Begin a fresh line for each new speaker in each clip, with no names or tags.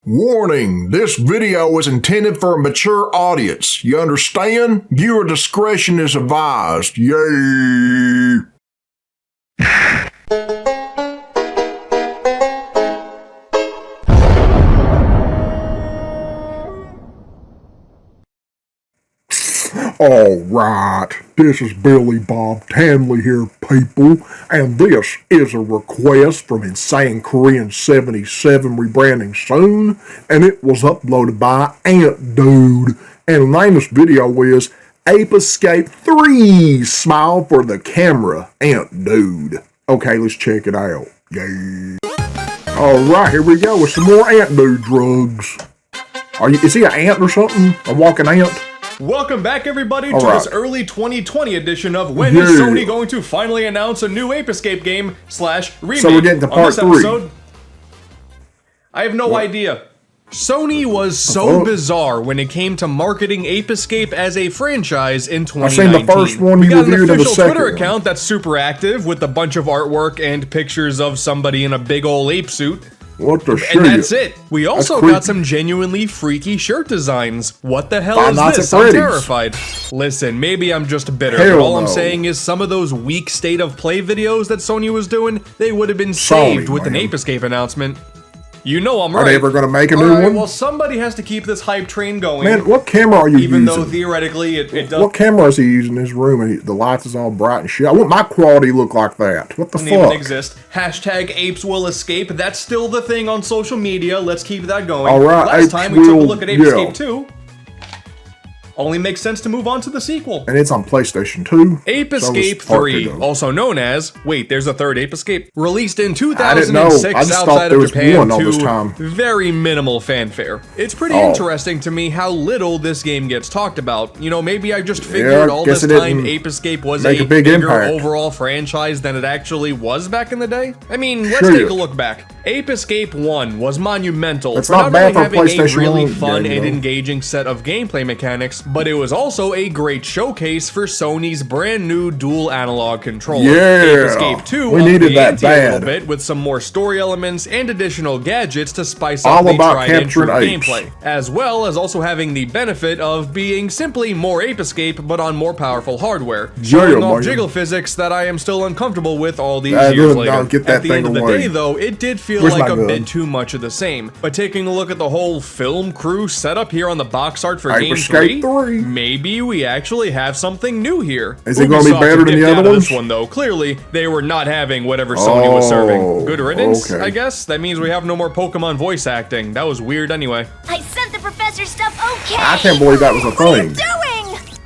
Warning, this video is intended for a mature audience. You understand? Viewer discretion is advised. Yay! Alright, this is Billy Bob Tanley here, people, and this is a request from Insane Korean 77 rebranding soon, and it was uploaded by AntDude, and the name of this video is Ape Escape 3, Smile for the Camera, AntDude. Okay, let's check it out. Yay. Alright, here we go with some more AntDude drugs. Is he an ant or something? A walking ant?
Welcome back, everybody, to this early 2020 edition of When is Sony going to finally announce a new Ape Escape game / remake?
So we're getting to part 3.
I have no idea. Sony was so bizarre when it came to marketing Ape Escape as a franchise in 2019.
I've seen the first one,
we got an official Twitter account that's super active with a bunch of artwork and pictures of somebody in a big ol' ape suit.
What the shit?
And that's it. We also got some genuinely freaky shirt designs. What the hell is this? I'm terrified. Listen, maybe I'm just bitter, but all I'm saying is some of those weak state of play videos that Sony was doing, they would have been saved with an Ape Escape announcement. You know I'm right.
Are they ever going to make a new one?
Well, somebody has to keep this hype train going.
Man, what camera are you using?
Even though theoretically it does.
What camera is he using in his room and the lights is all bright and shit? I want my quality to look like that. What the fuck?
Doesn't even exist. Hashtag apes will escape. That's still the thing on social media. Let's keep that going.
All right,
Last time we took a look at Ape Escape 2. Only makes sense to move on to the sequel.
And it's on PlayStation 2.
Ape Escape 3, also known as, wait, there's a third Ape Escape, released in 2006 outside of Japan to very minimal fanfare. It's pretty interesting to me how little this game gets talked about. You know, maybe I just figured all this time Ape Escape was a bigger overall franchise than it actually was back in the day. I mean, let's take a look back. Ape Escape 1 was monumental for not only having a really fun and engaging set of gameplay mechanics, but it was also a great showcase for Sony's brand new dual analog controller. Ape Escape 2
we needed that bad.
A little bit with some more story elements and additional gadgets to spice up the tried and true gameplay, as well as also having the benefit of being simply more Ape Escape but on more powerful hardware, showing off jiggle physics that I am still uncomfortable with all these years later. At the end of the day, though, it did feel like a bit too much of the same. But taking a look at the whole film crew setup here on the box art for Game 3, maybe we actually have something new here.
Is it going to be better than the other ones?
This one, though, clearly they were not having whatever Sony was serving. Good riddance, I guess. That means we have no more Pokemon voice acting. That was weird anyway.
I sent the professor stuff okay.
I can't believe that was a thing.
What are you doing?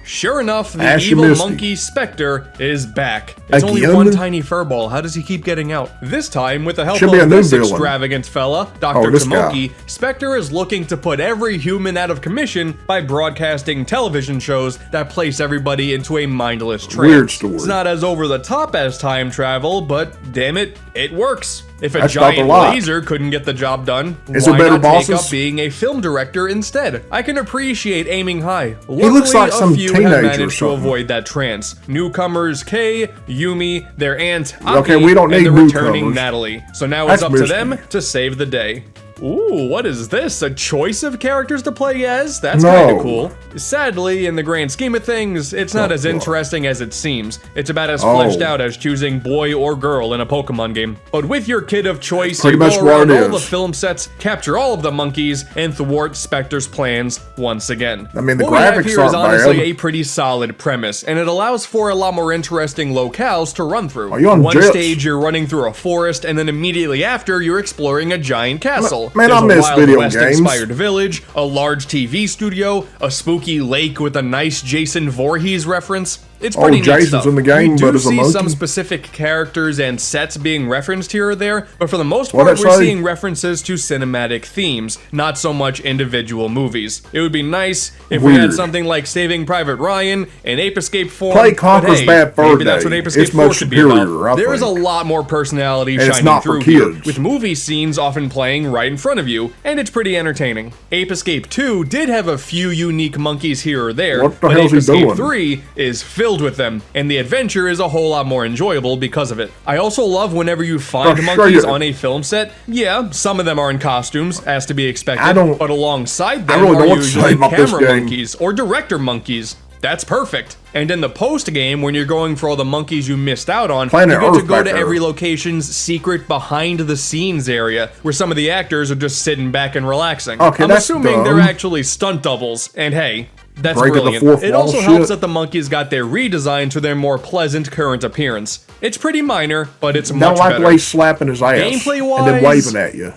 Sure enough, the evil monkey Spectre is back. It's only one tiny furball. How does he keep getting out? This time, with the help of this extravagant fella, Dr. Tomoki, Spectre is looking to put every human out of commission by broadcasting television shows that place everybody into a mindless trance.
Weird story.
It's not as over the top as time travel, but damn it, it works. If a giant laser couldn't get the job done, why not take up being a film director instead? I can appreciate aiming high. Luckily,
he looks like some
few have managed to avoid that trance. Newcomers Kay, Yumi, their aunt Aki,
we don't need
and the returning Natalie. So now it's up to them to save the day. Ooh, what is this? A choice of characters to play as? That's kinda cool. Sadly, in the grand scheme of things, it's not as interesting as it seems. It's about as fleshed out as choosing boy or girl in a Pokemon game. But with your kid of choice, you go around all the film sets, capture all of the monkeys, and thwart Spectre's plans once again.
I mean, the
graphics what we have here is honestly
bad.
A pretty solid premise, and it allows for a lot more interesting locales to run through.
One
stage, you're running through a forest, and then immediately after, you're exploring a giant castle.
Man, I miss video games.
West-inspired village, a large TV studio, a spooky lake with a nice Jason Voorhees reference. It's pretty neat stuff.
In the game,
we do see some specific characters and sets being referenced here or there, but for the most part, we're seeing references to cinematic themes, not so much individual movies. It would be nice if we had something like Saving Private Ryan and Ape Escape 4.
Play Conker's Bad Fur
maybe that's what Ape Escape 4 should be about. There is a lot more personality shining through here, with movie scenes often playing right in front of you, and it's pretty entertaining. Ape Escape 2 did have a few unique monkeys here or there, but Ape Escape 3 is filled filled with them, and the adventure is a whole lot more enjoyable because of it. I also love whenever you find monkeys on a film set. Yeah, some of them are in costumes, as to be expected, but alongside them are usually camera monkeys or director monkeys. That's perfect. And in the post-game, when you're going for all the monkeys you missed out on, you get to go to every location's secret behind-the-scenes area, where some of the actors are just sitting back and relaxing. I'm assuming they're actually stunt doubles, and hey, that's brilliant. It also helps that the monkeys got their redesign to their more pleasant current appearance. It's pretty minor, but it's much better.
Not like Blaze slapping his ass
gameplay-wise,
and then waving at you.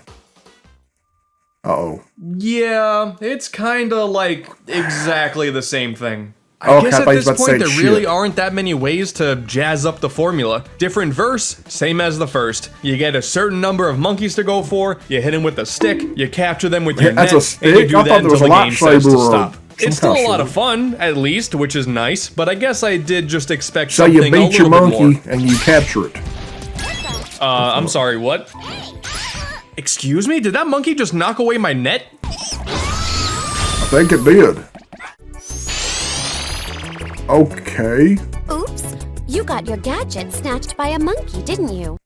Uh-oh.
Yeah, it's kinda like exactly the same thing. I guess at this point there really aren't that many ways to jazz up the formula. Different verse, same as the first. You get a certain number of monkeys to go for, you hit them with a stick, you capture them with your net, and you do that until the game says to stop. It's still a lot of fun, at least, which is nice, but I guess I did just expect something a little bit more. So you beat your monkey
and you capture it.
I'm sorry, what? Excuse me? Did that monkey just knock away my net?
I think it did. Okay.
Oops. You got your gadget snatched by a monkey, didn't you?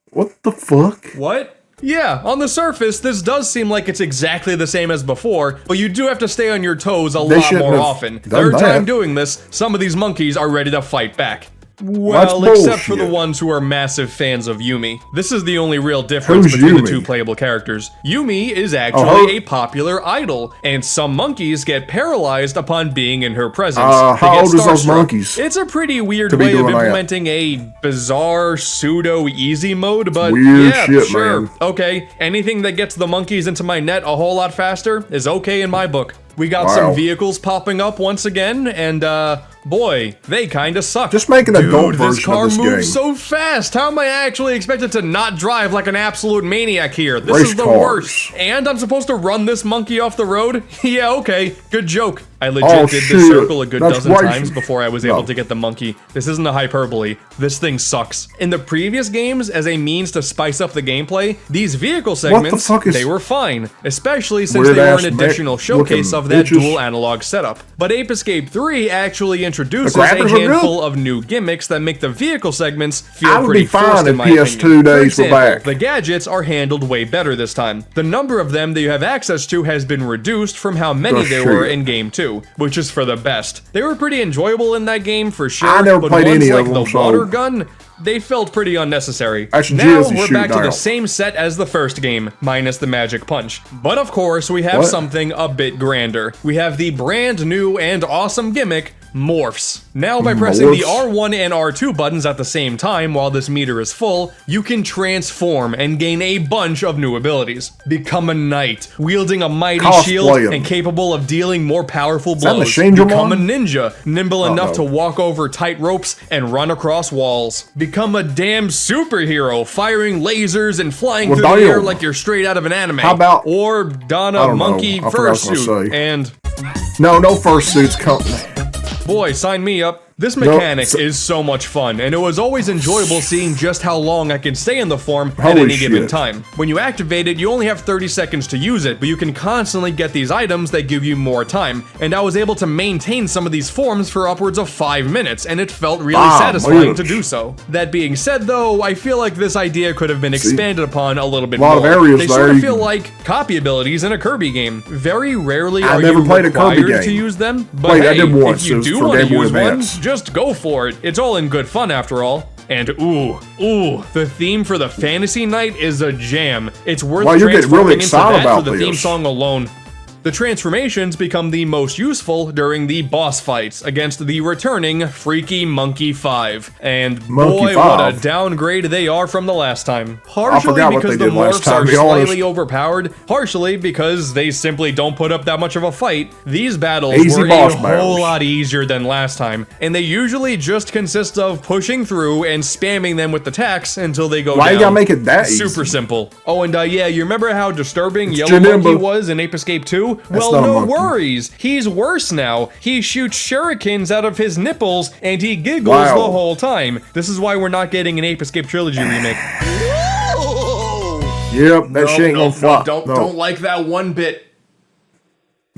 What the fuck?
What? Yeah, on the surface, this does seem like it's exactly the same as before, but you do have to stay on your toes a lot more often. Third time doing this, some of these monkeys are ready to fight back. Well, except for the ones who are massive fans of Yumi. This is the only real difference between the two playable characters. Yumi is actually a popular idol, and some monkeys get paralyzed upon being in her presence.
How old is those monkeys?
It's a pretty weird way of implementing a bizarre pseudo-easy mode, but yeah, sure. Man. Okay, anything that gets the monkeys into my net a whole lot faster is okay in my book. We got some vehicles popping up once again, and boy, they kinda suck.
Just make an adult version of this
car moves so fast. How am I actually expected to not drive like an absolute maniac here? This is the worst. And I'm supposed to run this monkey off the road? Yeah, okay, good joke. I legit did this circle a good dozen times before I was able to get the monkey. This isn't a hyperbole. This thing sucks. In the previous games, as a means to spice up the gameplay, these vehicle segments, they were fine. Especially since they were an additional showcase of that dual analog setup. But Ape Escape 3 actually introduces a handful of new gimmicks that make the vehicle segments feel pretty forced in my opinion. For example, the gadgets are handled way better this time. The number of them that you have access to has been reduced from how many there were in Game 2, which is for the best. They were pretty enjoyable in that game for sure,
I never played any of them,
the water gun, they felt pretty unnecessary. Now we're back to the same set as the first game, minus the magic punch. But of course, we have something a bit grander. We have the brand new and awesome gimmick, Morphs. Now by pressing the R1 and R2 buttons at the same time while this meter is full, you can transform and gain a bunch of new abilities. Become a knight, wielding a mighty shield and capable of dealing more powerful blows. Become a ninja, nimble enough to walk over tight ropes and run across walls. Become a damn superhero, firing lasers and flying through the air like you're straight out of an anime.
How about,
or don a monkey fursuit and...
No fursuits company.
Boy, sign me up. This mechanic is so much fun, and it was always enjoyable seeing just how long I can stay in the form at any given time. When you activate it, you only have 30 seconds to use it, but you can constantly get these items that give you more time, and I was able to maintain some of these forms for upwards of 5 minutes, and it felt really satisfying to do so. That being said though, I feel like this idea could have been expanded upon a little bit more. They sort of feel like copy abilities in a Kirby game. Very rarely are you required to use them, but hey, if you do want to use one, just go for it. It's all in good fun after all. And ooh, the theme for the Fantasy Night is a jam. It's worth transforming into that for the theme song alone. The transformations become the most useful during the boss fights against the returning Freaky Monkey 5. And boy, what a downgrade they are from the last time. Partially because the morphs are slightly overpowered, partially because they simply don't put up that much of a fight. These battles were a whole lot easier than last time, and they usually just consist of pushing through and spamming them with attacks until they go down.
Why you gotta make it that easy?
Super simple. Oh, and yeah, you remember how disturbing Yellow Monkey was in Ape Escape 2? Well, no worries. He's worse now. He shoots shurikens out of his nipples, and he giggles the whole time. This is why we're not getting an Ape Escape Trilogy remake.
Yep, that shit ain't gonna fly.
Don't like that one bit.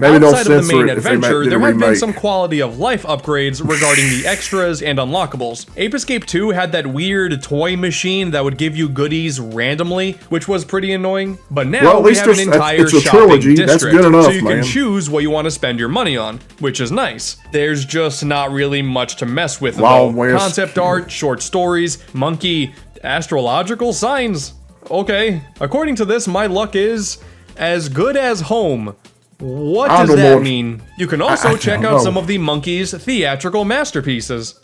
Maybe they'll
outside of the main
censor it if they
adventure,
did a
there have been
remake.
some quality of life upgrades regarding the extras and unlockables. Ape Escape 2 had that weird toy machine that would give you goodies randomly, which was pretty annoying. But now we have an entire
it's a
shopping
trilogy.
district,
That's good enough,
so you can
man.
choose what you want to spend your money on, which is nice. There's just not really much to mess with
Wild
though.
West.
Concept art, short stories, monkey, astrological signs. Okay, according to this, my luck is as good as home. What does that mean? You can also check out some of the monkey's theatrical masterpieces.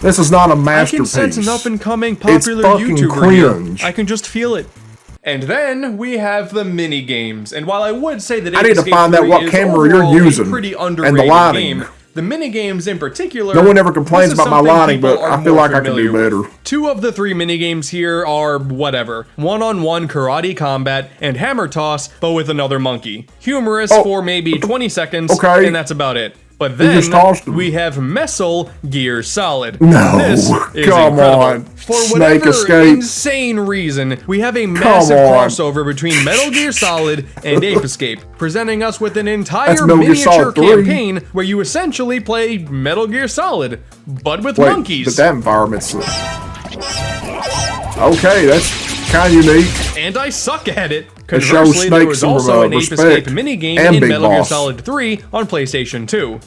This is not a masterpiece.
I can sense an up-and-coming popular YouTuber here. I can just feel it. And then we have the mini games. And while I would say that
I need to find out what camera you're using
pretty
and the
underrated
lighting.
game, the mini games in particular.
No one ever complains about my lighting, but I feel like I can do better.
2 of the 3 mini games here are whatever: one-on-one karate combat and hammer toss, but with another monkey. Humorous for maybe 20 seconds, and that's about it. But then we have Messel Gear Solid.
No,
this is
come
incredible.
on.
For
Snake
whatever
Escape.
insane reason, we have a massive crossover between Metal Gear Solid and Ape Escape, presenting us with an entire miniature campaign where you essentially play Metal Gear Solid, but with monkeys.
But that environment's... Okay, that's kind of unique.
And I suck at it. Conversely, there was also an Ape Escape minigame in Metal Gear Solid 3 on PlayStation 2.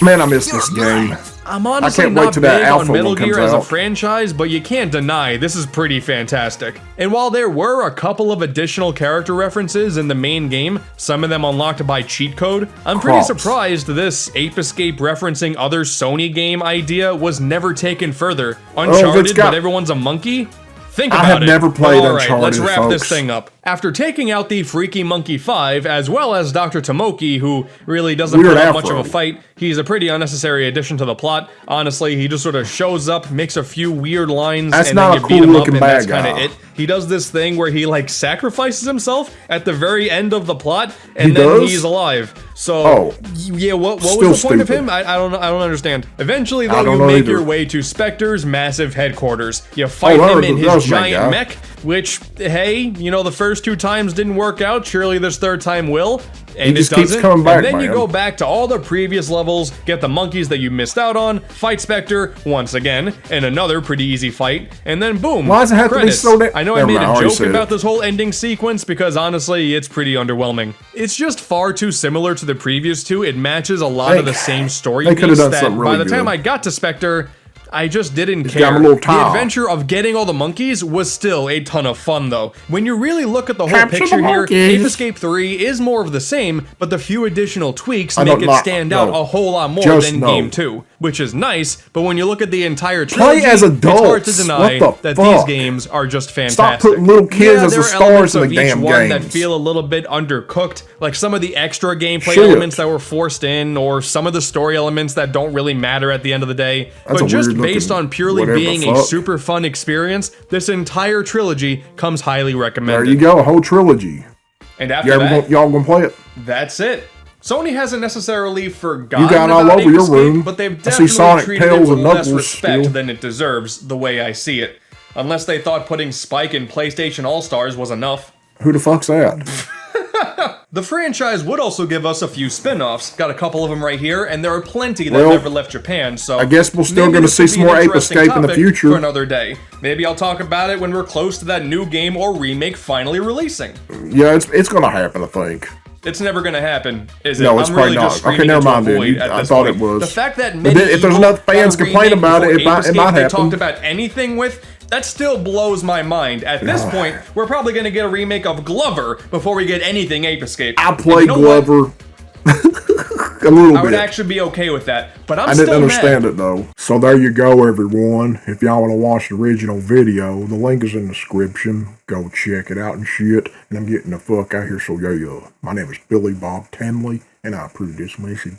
Man, I miss this game.
I'm honestly not big on Metal Gear as a franchise, but you can't deny this is pretty fantastic. And while there were a couple of additional character references in the main game, some of them unlocked by cheat code, I'm pretty surprised this Ape Escape referencing other Sony game idea was never taken further. Uncharted, but everyone's a monkey? Think about it.
I have never played
Uncharted,
Uncharted,
let's wrap
folks.
this thing up. After taking out the Freaky Monkey 5, as well as Dr. Tomoki, who really doesn't put up much of a fight, he's a pretty unnecessary addition to the plot. Honestly, he just sort of shows up, makes a few weird lines, and then you beat him up, and that's kind of it. He does this thing where he, like, sacrifices himself at the very end of the plot, and then he's alive. So, yeah, what was the point of him? I don't understand. Eventually, though, you make your way to Spectre's massive headquarters. You fight him in his giant mech, which, hey, you know, the first 2 times didn't work out. Surely this 3rd time will. And it doesn't. And then you go back to all the previous levels, get the monkeys that you missed out on, fight Spectre once again, and another pretty easy fight, and then boom,
why does it have
credits.
to be so
I know I made a joke about this whole ending sequence because honestly, it's pretty underwhelming. It's just far too similar to the previous 2. It matches a lot of the same story beats that by the time I got to Spectre, I just didn't care. The adventure of getting all the monkeys was still a ton of fun, though. When you really look at the whole picture here, Ape Escape 3 is more of the same, but the few additional tweaks make it stand out a whole lot more than Game 2, which is nice, but when you look at the entire trilogy, it's hard to deny that these games are just fantastic.
Stop putting little kids as the stars in the damn games.
That feel a little bit undercooked, like some of the extra gameplay elements that were forced in, or some of the story elements that don't really matter at the end of the day. But just based on purely being a super fun experience, this entire trilogy comes highly recommended.
There you go, a whole trilogy.
And after that,
y'all gonna play it?
That's it. Sony hasn't necessarily forgotten
you got all
about
over
Ape
your
Escape,
room.
but they've
I see
definitely
Sonic,
treated
Tails,
it with
and
less
Knuckles
respect
still.
than it deserves, the way I see it. Unless they thought putting Spike in PlayStation All-Stars was enough.
Who the fuck's that?
The franchise would also give us a few spin-offs. Got a couple of them right here, and there are plenty that never left Japan, so...
I guess we're still gonna see some more Ape Escape in the future.
For another day. Maybe I'll talk about it when we're close to that new game or remake finally releasing.
Yeah, it's gonna happen, I think.
It's never gonna happen, is it?
No, it's probably not. Okay, never mind, dude. I thought it was.
The fact that
if there's enough fans complain about it, it might happen.
They talked about anything with, that still blows my mind. At this point, we're probably gonna get a remake of Glover before we get anything Ape Escape.
I play Glover. A little bit.
I would actually be okay with that, but I
didn't understand it though. So there you go, everyone. If y'all want to watch the original video, the link is in the description. Go check it out and shit. And I'm getting the fuck out here, so yeah. My name is Billy Bob Tanley, and I approve this message.